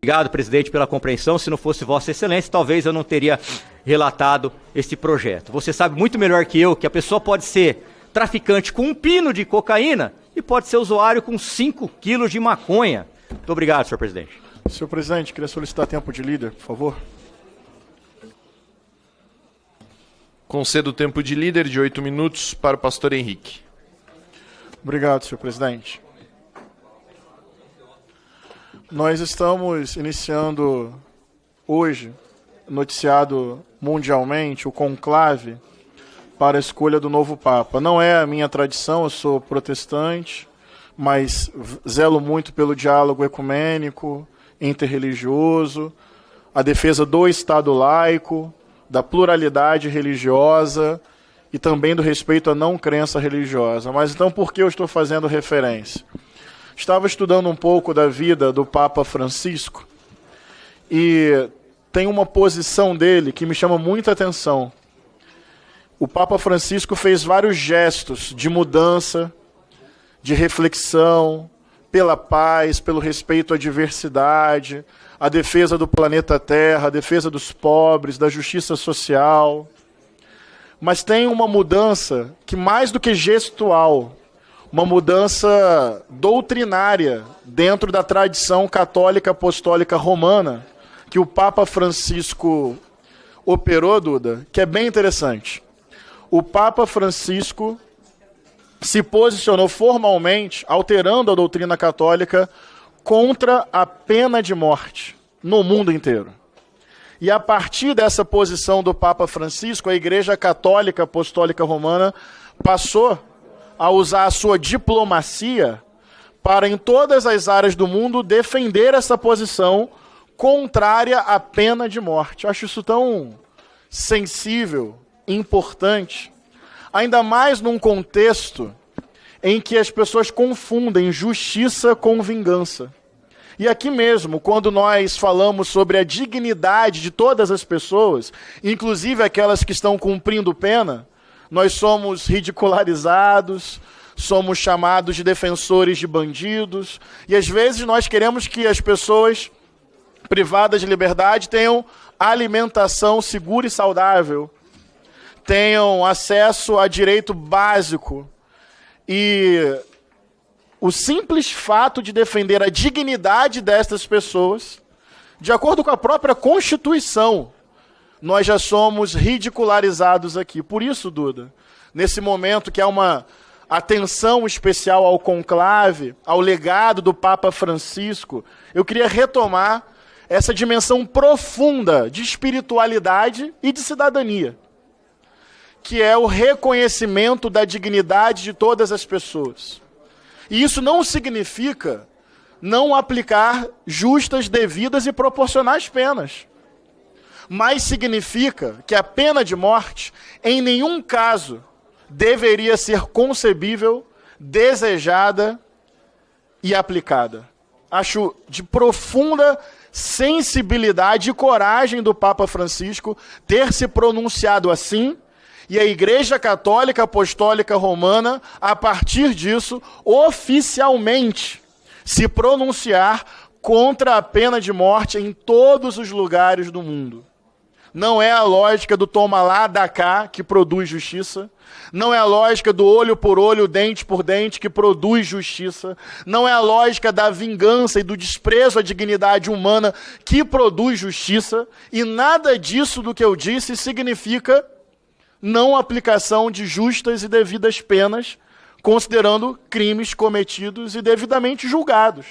Obrigado, presidente, pela compreensão. Se não fosse Vossa Excelência, talvez eu não teria relatado esse projeto. Você sabe muito melhor que eu que a pessoa pode ser traficante com 1 pino de cocaína e pode ser usuário com 5 quilos de maconha. Muito obrigado, senhor presidente. Senhor presidente, queria solicitar tempo de líder, por favor. Concedo o tempo de líder de 8 minutos para o pastor Henrique. Obrigado, senhor presidente. Nós estamos iniciando hoje, noticiado mundialmente, o conclave para a escolha do novo Papa. Não é a minha tradição, eu sou protestante, mas zelo muito pelo diálogo ecumênico, interreligioso, a defesa do Estado laico, da pluralidade religiosa e também do respeito à não crença religiosa. Mas então por que eu estou fazendo referência? Estava estudando um pouco da vida do Papa Francisco e tem uma posição dele que me chama muita atenção. O Papa Francisco fez vários gestos de mudança, de reflexão, pela paz, pelo respeito à diversidade, a defesa do planeta Terra, a defesa dos pobres, da justiça social. Mas tem uma mudança que, mais do que gestual, uma mudança doutrinária dentro da tradição católica apostólica romana que o Papa Francisco operou, Duda, que é bem interessante. O Papa Francisco se posicionou formalmente, alterando a doutrina católica, contra a pena de morte no mundo inteiro. E a partir dessa posição do Papa Francisco, a Igreja Católica Apostólica Romana passou a usar a sua diplomacia para, em todas as áreas do mundo, defender essa posição contrária à pena de morte. Acho isso tão sensível, importante, ainda mais num contexto em que as pessoas confundem justiça com vingança. E aqui mesmo, quando nós falamos sobre a dignidade de todas as pessoas, inclusive aquelas que estão cumprindo pena, nós somos ridicularizados, somos chamados de defensores de bandidos, e às vezes nós queremos que as pessoas privadas de liberdade tenham alimentação segura e saudável, tenham acesso a direito básico. E o simples fato de defender a dignidade destas pessoas, de acordo com a própria Constituição, nós já somos ridicularizados aqui. Por isso, Duda, nesse momento que há uma atenção especial ao conclave, ao legado do Papa Francisco, eu queria retomar essa dimensão profunda de espiritualidade e de cidadania, que é o reconhecimento da dignidade de todas as pessoas. E isso não significa não aplicar justas, devidas e proporcionais penas. Mas significa que a pena de morte, em nenhum caso, deveria ser concebível, desejada e aplicada. Acho de profunda sensibilidade e coragem do Papa Francisco ter se pronunciado assim, e a Igreja Católica Apostólica Romana, a partir disso, oficialmente se pronunciar contra a pena de morte em todos os lugares do mundo. Não é a lógica do toma lá, dá cá, que produz justiça. Não é a lógica do olho por olho, dente por dente, que produz justiça. Não é a lógica da vingança e do desprezo à dignidade humana, que produz justiça. E nada disso do que eu disse significa não aplicação de justas e devidas penas, considerando crimes cometidos e devidamente julgados.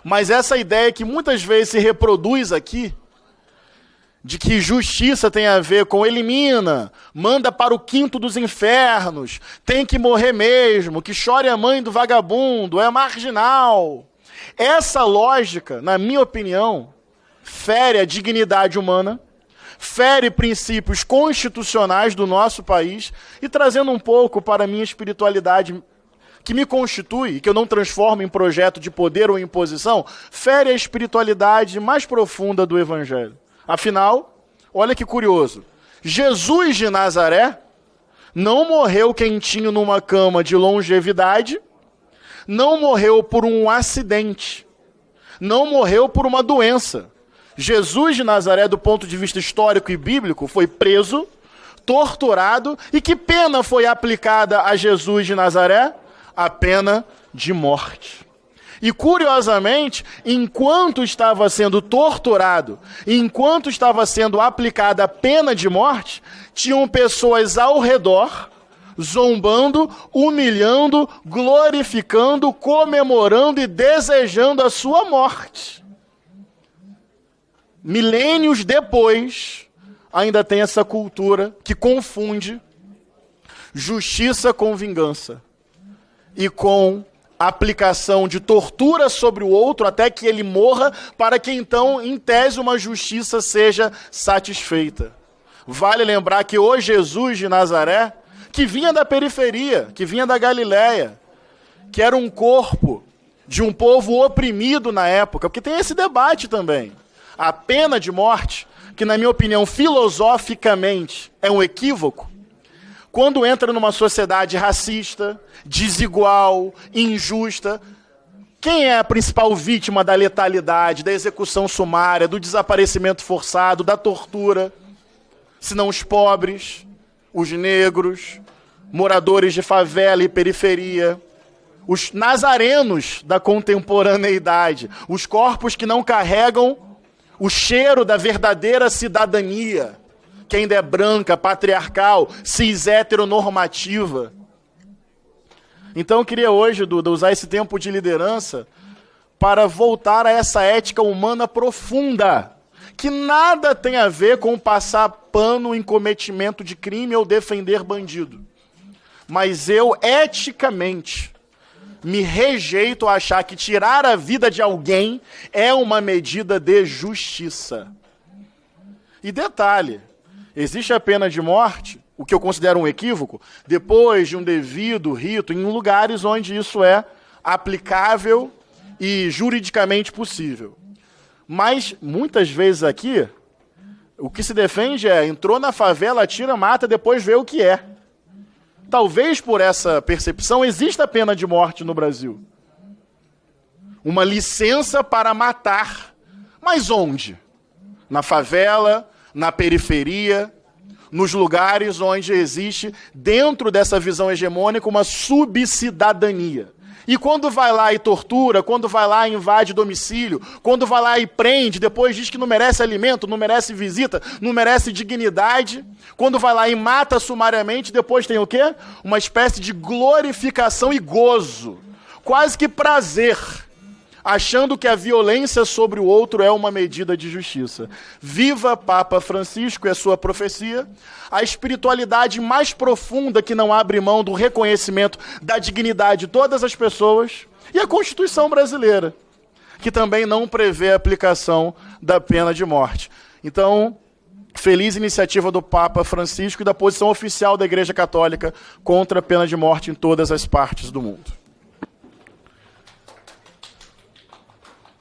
Mas essa ideia que muitas vezes se reproduz aqui, de que justiça tem a ver com elimina, manda para o quinto dos infernos, tem que morrer mesmo, que chore a mãe do vagabundo, é marginal. Essa lógica, na minha opinião, fere a dignidade humana, fere princípios constitucionais do nosso país e, trazendo um pouco para a minha espiritualidade que me constitui, que eu não transformo em projeto de poder ou imposição, fere a espiritualidade mais profunda do Evangelho. Afinal, olha que curioso, Jesus de Nazaré não morreu quentinho numa cama de longevidade, não morreu por um acidente, não morreu por uma doença. Jesus de Nazaré, do ponto de vista histórico e bíblico, foi preso, torturado, e que pena foi aplicada a Jesus de Nazaré? A pena de morte. E curiosamente, enquanto estava sendo torturado, enquanto estava sendo aplicada a pena de morte, tinham pessoas ao redor, zombando, humilhando, glorificando, comemorando e desejando a sua morte. Milênios depois, ainda tem essa cultura que confunde justiça com vingança e com aplicação de tortura sobre o outro até que ele morra, para que então, em tese, uma justiça seja satisfeita. Vale lembrar que o Jesus de Nazaré, que vinha da periferia, que vinha da Galileia, que era um corpo de um povo oprimido na época, porque tem esse debate também. A pena de morte, que na minha opinião, filosoficamente, é um equívoco, quando entra numa sociedade racista, desigual, injusta, quem é a principal vítima da letalidade, da execução sumária, do desaparecimento forçado, da tortura? Senão os pobres, os negros, moradores de favela e periferia, os nazarenos da contemporaneidade, os corpos que não carregam o cheiro da verdadeira cidadania, que ainda é branca, patriarcal, cis heteronormativa. Então eu queria hoje, Duda, usar esse tempo de liderança para voltar a essa ética humana profunda, que nada tem a ver com passar pano em cometimento de crime ou defender bandido. Mas eu, eticamente, me rejeito a achar que tirar a vida de alguém é uma medida de justiça. E detalhe, existe a pena de morte, o que eu considero um equívoco, depois de um devido rito, em lugares onde isso é aplicável e juridicamente possível. Mas, muitas vezes aqui, o que se defende é, entrou na favela, atira, mata, depois vê o que é. Talvez por essa percepção exista a pena de morte no Brasil. Uma licença para matar. Mas onde? Na favela, na periferia, nos lugares onde existe, dentro dessa visão hegemônica, uma subcidadania. E quando vai lá e tortura, quando vai lá e invade domicílio, quando vai lá e prende, depois diz que não merece alimento, não merece visita, não merece dignidade, quando vai lá e mata sumariamente, depois tem o quê? Uma espécie de glorificação e gozo, quase que prazer, achando que a violência sobre o outro é uma medida de justiça. Viva Papa Francisco e a sua profecia, a espiritualidade mais profunda que não abre mão do reconhecimento da dignidade de todas as pessoas, e a Constituição brasileira, que também não prevê a aplicação da pena de morte. Então, feliz iniciativa do Papa Francisco e da posição oficial da Igreja Católica contra a pena de morte em todas as partes do mundo.